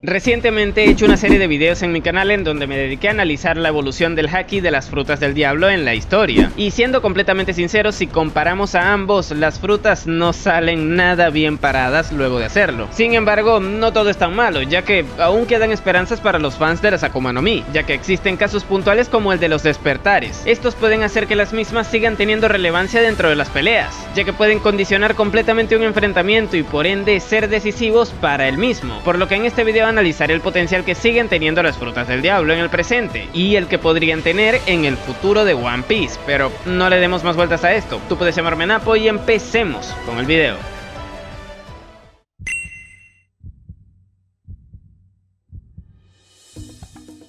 Recientemente he hecho una serie de videos en mi canal en donde me dediqué a analizar la evolución del Haki de las frutas del diablo en la historia. Y siendo completamente sinceros, si comparamos a ambos, las frutas no salen nada bien paradas luego de hacerlo. Sin embargo, no todo es tan malo, ya que aún quedan esperanzas para los fans de las Akuma no Mi, ya que existen casos puntuales como el de los despertares. Estos pueden hacer que las mismas sigan teniendo relevancia dentro de las peleas, ya que pueden condicionar completamente un enfrentamiento y por ende ser decisivos para el mismo. Por lo que en este video analizaré el potencial que siguen teniendo las frutas del diablo en el presente y el que podrían tener en el futuro de One Piece, pero no le demos más vueltas a esto. Tú puedes llamarme Napo y empecemos con el video.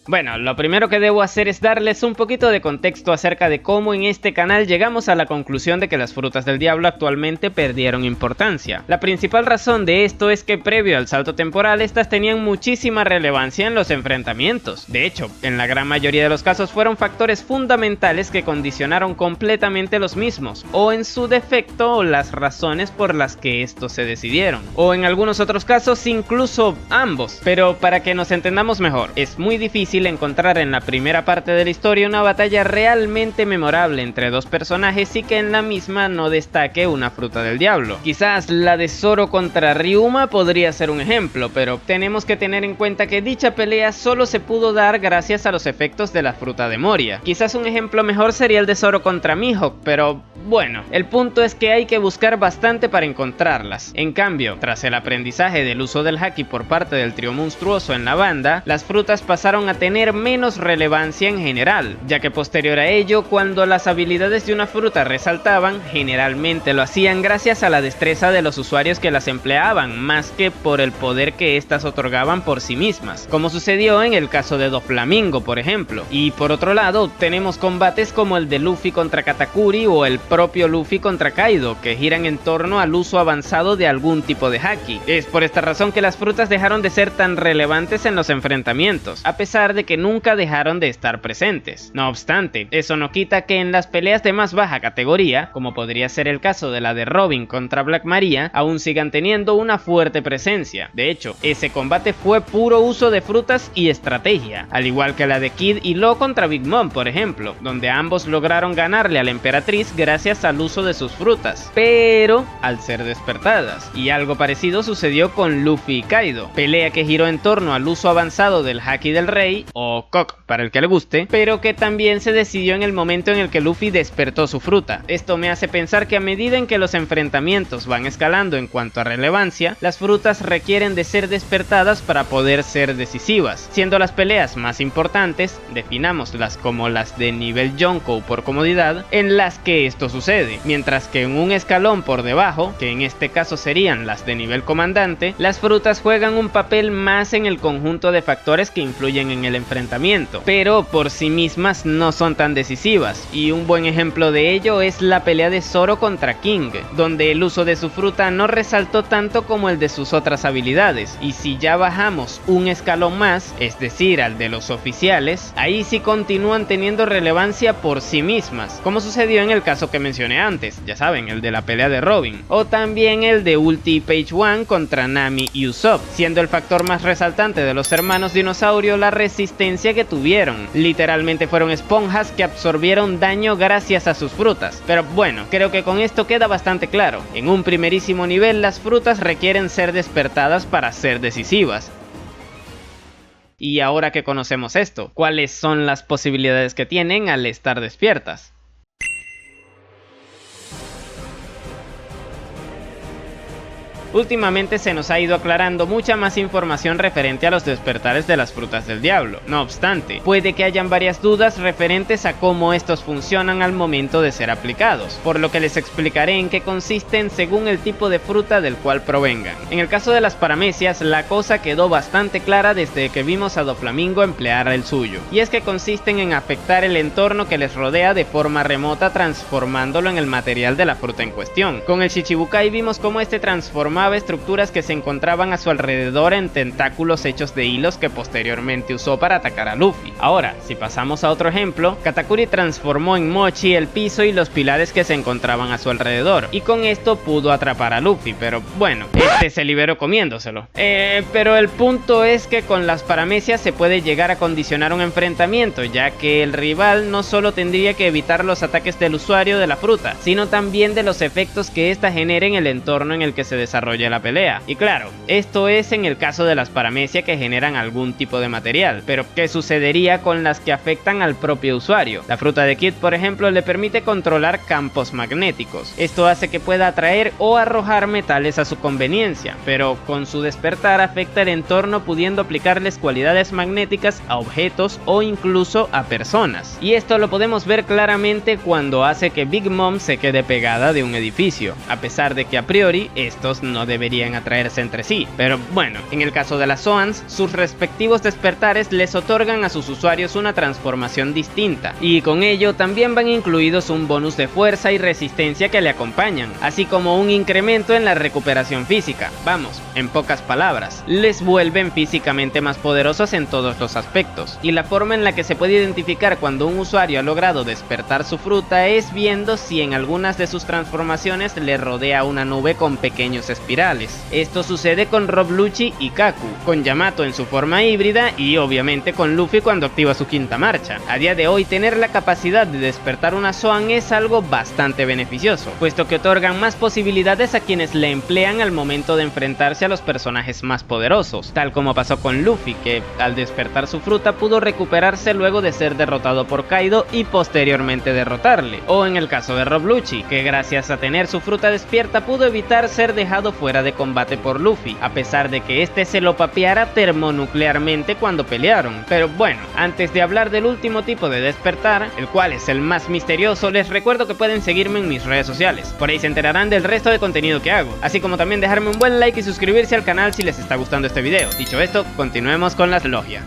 Bueno, lo primero que debo hacer es darles un poquito de contexto acerca de cómo en este canal llegamos a la conclusión de que las frutas del diablo actualmente perdieron importancia. La principal razón de esto es que previo al salto temporal estas tenían muchísima relevancia en los enfrentamientos. De hecho, en la gran mayoría de los casos fueron factores fundamentales que condicionaron completamente los mismos, o en su defecto las razones por las que estos se decidieron, o en algunos otros casos incluso ambos. Pero para que nos entendamos mejor, es muy difícil encontrar en la primera parte de la historia una batalla realmente memorable entre dos personajes y que en la misma no destaque una fruta del diablo. Quizás la de Zoro contra Ryuma podría ser un ejemplo, pero tenemos que tener en cuenta que dicha pelea solo se pudo dar gracias a los efectos de la fruta de Moria. Quizás un ejemplo mejor sería el de Zoro contra Mihawk, pero bueno, el punto es que hay que buscar bastante para encontrarlas. En cambio, tras el aprendizaje del uso del Haki por parte del trío monstruoso en la banda, las frutas pasaron a tener menos relevancia en general, ya que posterior a ello, cuando las habilidades de una fruta resaltaban, generalmente lo hacían gracias a la destreza de los usuarios que las empleaban, más que por el poder que éstas otorgaban por sí mismas, como sucedió en el caso de Doflamingo, por ejemplo. Y por otro lado, tenemos combates como el de Luffy contra Katakuri o el propio Luffy contra Kaido, que giran en torno al uso avanzado de algún tipo de Haki. Es por esta razón que las frutas dejaron de ser tan relevantes en los enfrentamientos, a pesar de que nunca dejaron de estar presentes. No obstante, eso no quita que en las peleas de más baja categoría, como podría ser el caso de la de Robin contra Black Maria, aún sigan teniendo una fuerte presencia. De hecho, ese combate fue puro uso de frutas y estrategia, al igual que la de Kid y Law contra Big Mom, por ejemplo, donde ambos lograron ganarle a la emperatriz gracias al uso de sus frutas, pero al ser despertadas. Y algo parecido sucedió con Luffy y Kaido, pelea que giró en torno al uso avanzado del Haki del Rey, o Cock para el que le guste, pero que también se decidió en el momento en el que Luffy despertó su fruta. Esto me hace pensar que a medida en que los enfrentamientos van escalando en cuanto a relevancia, las frutas requieren de ser despertadas para poder ser decisivas, siendo las peleas más importantes, definámoslas como las de nivel Yonkou por comodidad, en las que esto sucede, mientras que en un escalón por debajo, que en este caso serían las de nivel comandante, las frutas juegan un papel más en el conjunto de factores que influyen en el enfrentamiento, pero por sí mismas no son tan decisivas, y un buen ejemplo de ello es la pelea de Zoro contra King, donde el uso de su fruta no resaltó tanto como el de sus otras habilidades, y si ya bajamos un escalón más, es decir, al de los oficiales, ahí sí continúan teniendo relevancia por sí mismas, como sucedió en el caso que mencioné antes, ya saben, el de la pelea de Robin, o también el de Ulti y Page One contra Nami y Usopp, siendo el factor más resaltante de los hermanos dinosaurio la resistencia que tuvieron. Literalmente fueron esponjas que absorbieron daño gracias a sus frutas. Pero bueno, creo que con esto queda bastante claro. En un primerísimo nivel, las frutas requieren ser despertadas para ser decisivas. Y ahora que conocemos esto, ¿cuáles son las posibilidades que tienen al estar despiertas? Últimamente se nos ha ido aclarando mucha más información referente a los despertares de las frutas del diablo. No obstante, puede que hayan varias dudas referentes a cómo estos funcionan al momento de ser aplicados, por lo que les explicaré en qué consisten según el tipo de fruta del cual provengan. En el caso de las paramecias, la cosa quedó bastante clara desde que vimos a Doflamingo emplear el suyo, y es que consisten en afectar el entorno que les rodea de forma remota transformándolo en el material de la fruta en cuestión. Con el Shichibukai vimos cómo este transformaba transformaba estructuras que se encontraban a su alrededor en tentáculos hechos de hilos que posteriormente usó para atacar a Luffy. Ahora, si pasamos a otro ejemplo, Katakuri transformó en mochi el piso y los pilares que se encontraban a su alrededor, y con esto pudo atrapar a Luffy, pero bueno, este se liberó comiéndoselo. Pero el punto es que con las paramecias se puede llegar a condicionar un enfrentamiento, ya que el rival no solo tendría que evitar los ataques del usuario de la fruta, sino también de los efectos que ésta genere en el entorno en el que se desarrolla la pelea. Y claro, esto es en el caso de las paramecias que generan algún tipo de material, pero ¿qué sucedería con las que afectan al propio usuario? La fruta de Kid, por ejemplo, le permite controlar campos magnéticos. Esto hace que pueda atraer o arrojar metales a su conveniencia, pero con su despertar afecta el entorno, pudiendo aplicarles cualidades magnéticas a objetos o incluso a personas. Y esto lo podemos ver claramente cuando hace que Big Mom se quede pegada de un edificio, a pesar de que a priori estos no deberían atraerse entre sí. Pero bueno, en el caso de las Zoans, sus respectivos despertares les otorgan a sus usuarios una transformación distinta, y con ello también van incluidos un bonus de fuerza y resistencia que le acompañan, así como un incremento en la recuperación física. Vamos, en pocas palabras, les vuelven físicamente más poderosos en todos los aspectos. Y la forma en la que se puede identificar cuando un usuario ha logrado despertar su fruta es viendo si en algunas de sus transformaciones le rodea una nube con pequeños espirales. Esto sucede con Rob Lucci y Kaku, con Yamato en su forma híbrida y obviamente con Luffy cuando activa su quinta marcha. A día de hoy, tener la capacidad de despertar una Zoan es algo bastante beneficioso, puesto que otorgan más posibilidades a quienes la emplean al momento de enfrentarse a los personajes más poderosos, tal como pasó con Luffy, que al despertar su fruta pudo recuperarse luego de ser derrotado por Kaido y posteriormente derrotarle, o en el caso de Rob Lucci, que gracias a tener su fruta despierta pudo evitar ser dejado fuera de combate por Luffy, a pesar de que este se lo papeara termonuclearmente cuando pelearon. Pero bueno, antes de hablar del último tipo de despertar, el cual es el más misterioso, les recuerdo que pueden seguirme en mis redes sociales, por ahí se enterarán del resto de contenido que hago, así como también dejarme un buen like y suscribirse al canal si les está gustando este video. Dicho esto, continuemos con las logias.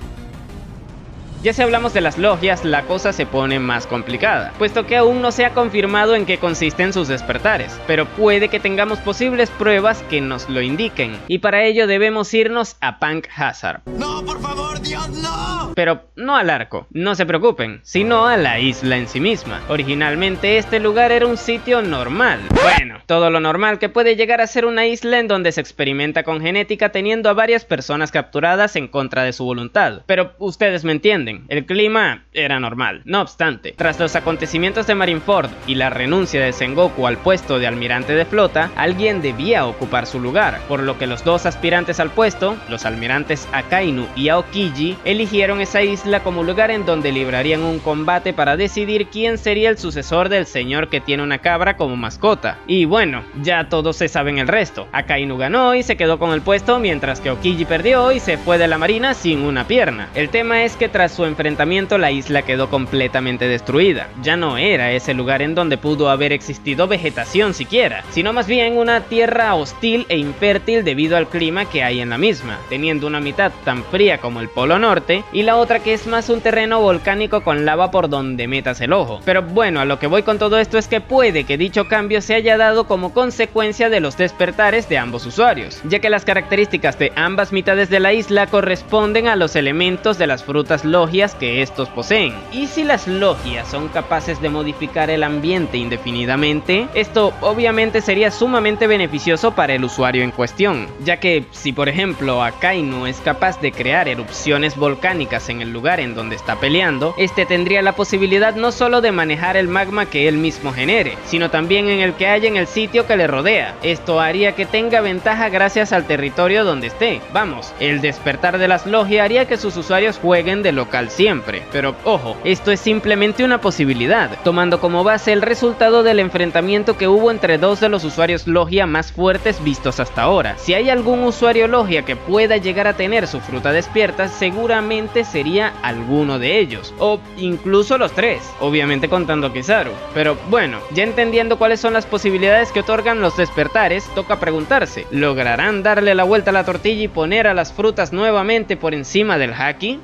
Ya si hablamos de las logias, la cosa se pone más complicada, puesto que aún no se ha confirmado en qué consisten sus despertares, pero puede que tengamos posibles pruebas que nos lo indiquen, y para ello debemos irnos a Punk Hazard. ¡No, por favor, Dios, no! Pero no al arco, no se preocupen, sino a la isla en sí misma. Originalmente este lugar era un sitio normal, bueno, todo lo normal que puede llegar a ser una isla en donde se experimenta con genética teniendo a varias personas capturadas en contra de su voluntad, pero ustedes me entienden. El clima era normal. No obstante, tras los acontecimientos de Marineford y la renuncia de Sengoku al puesto de almirante de flota, alguien debía ocupar su lugar, por lo que los dos aspirantes al puesto, los almirantes Akainu y Aokiji, eligieron esa isla como lugar en donde librarían un combate para decidir quién sería el sucesor del señor que tiene una cabra como mascota. Y bueno, ya todos se saben el resto. Akainu ganó y se quedó con el puesto, mientras que Aokiji perdió y se fue de la marina sin una pierna. El tema es que tras su enfrentamiento la isla quedó completamente destruida. Ya no era ese lugar en donde pudo haber existido vegetación siquiera, sino más bien una tierra hostil e infértil debido al clima que hay en la misma, teniendo una mitad tan fría como el Polo Norte y la otra que es más un terreno volcánico con lava por donde metas el ojo. Pero bueno, a lo que voy con todo esto es que puede que dicho cambio se haya dado como consecuencia de los despertares de ambos usuarios, ya que las características de ambas mitades de la isla corresponden a los elementos de las frutas logias que estos poseen. Y si las logias son capaces de modificar el ambiente indefinidamente, esto obviamente sería sumamente beneficioso para el usuario en cuestión, ya que si por ejemplo Akainu es capaz de crear erupciones volcánicas en el lugar en donde está peleando, este tendría la posibilidad no solo de manejar el magma que él mismo genere, sino también en el que haya en el sitio que le rodea. Esto haría que tenga ventaja gracias al territorio donde esté. Vamos, el despertar de las logias haría que sus usuarios jueguen de local siempre, pero ojo, esto es simplemente una posibilidad, tomando como base el resultado del enfrentamiento que hubo entre dos de los usuarios logia más fuertes vistos hasta ahora. Si hay algún usuario logia que pueda llegar a tener su fruta despierta, seguramente sería alguno de ellos, o incluso los tres, obviamente contando a Kizaru. Pero bueno, ya entendiendo cuáles son las posibilidades que otorgan los despertares, toca preguntarse, ¿lograrán darle la vuelta a la tortilla y poner a las frutas nuevamente por encima del Haki?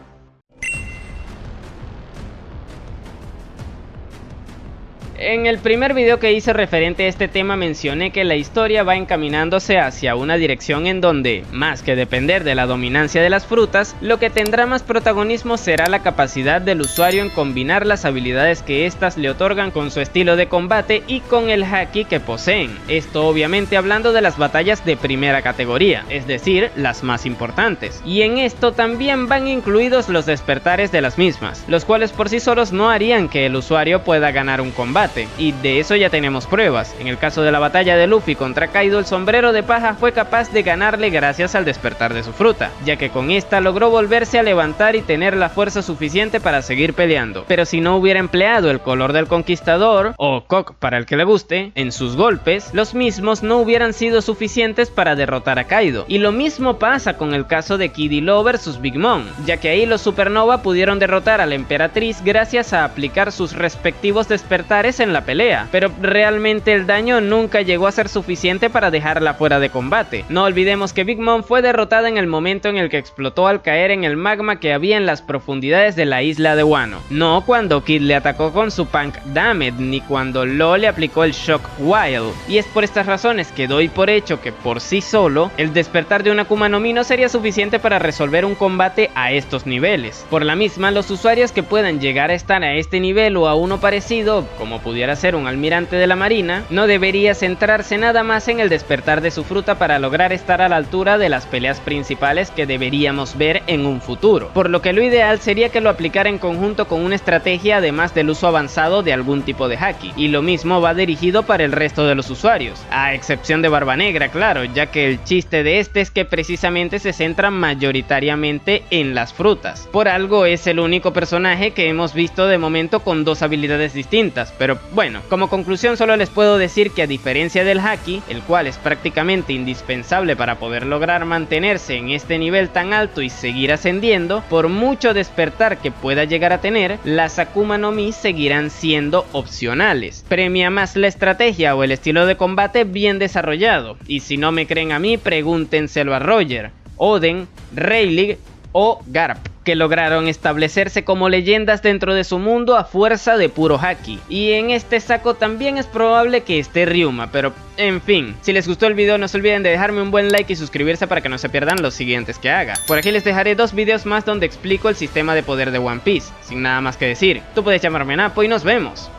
En el primer video que hice referente a este tema mencioné que la historia va encaminándose hacia una dirección en donde, más que depender de la dominancia de las frutas, lo que tendrá más protagonismo será la capacidad del usuario en combinar las habilidades que éstas le otorgan con su estilo de combate y con el haki que poseen. Esto obviamente hablando de las batallas de primera categoría, es decir, las más importantes. Y en esto también van incluidos los despertares de las mismas, los cuales por sí solos no harían que el usuario pueda ganar un combate. Y de eso ya tenemos pruebas. En el caso de la batalla de Luffy contra Kaido, el sombrero de paja fue capaz de ganarle gracias al despertar de su fruta, ya que con esta logró volverse a levantar y tener la fuerza suficiente para seguir peleando. Pero si no hubiera empleado el color del conquistador, o Cock para el que le guste, en sus golpes, los mismos no hubieran sido suficientes para derrotar a Kaido. Y lo mismo pasa con el caso de Kid y Law vs Big Mom, ya que ahí los Supernova pudieron derrotar a la emperatriz gracias a aplicar sus respectivos despertares en la pelea, pero realmente el daño nunca llegó a ser suficiente para dejarla fuera de combate. No olvidemos que Big Mom fue derrotada en el momento en el que explotó al caer en el magma que había en las profundidades de la isla de Wano, no cuando Kid le atacó con su Punk Damage ni cuando Law le aplicó el Shock Wild. Y es por estas razones que doy por hecho que por sí solo el despertar de una Akuma no Mi no sería suficiente para resolver un combate a estos niveles. Por la misma, los usuarios que puedan llegar a estar a este nivel o a uno parecido, como pudiera ser un almirante de la marina, no debería centrarse nada más en el despertar de su fruta para lograr estar a la altura de las peleas principales que deberíamos ver en un futuro, por lo que lo ideal sería que lo aplicara en conjunto con una estrategia además del uso avanzado de algún tipo de haki, y lo mismo va dirigido para el resto de los usuarios, a excepción de Barba Negra, claro, ya que el chiste de este es que precisamente se centra mayoritariamente en las frutas. Por algo es el único personaje que hemos visto de momento con dos habilidades distintas, pero bueno, como conclusión solo les puedo decir que a diferencia del haki, el cual es prácticamente indispensable para poder lograr mantenerse en este nivel tan alto y seguir ascendiendo, por mucho despertar que pueda llegar a tener, las Akuma no Mi seguirán siendo opcionales. Premia más la estrategia o el estilo de combate bien desarrollado, y si no me creen a mí, pregúntenselo a Roger, Oden, Rayleigh o Garp, que lograron establecerse como leyendas dentro de su mundo a fuerza de puro haki. Y en este saco también es probable que esté Ryuma, pero en fin, si les gustó el video no se olviden de dejarme un buen like y suscribirse para que no se pierdan los siguientes que haga. Por aquí les dejaré dos videos más donde explico el sistema de poder de One Piece. Sin nada más que decir, tú puedes llamarme Napo y nos vemos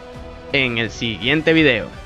en el siguiente video.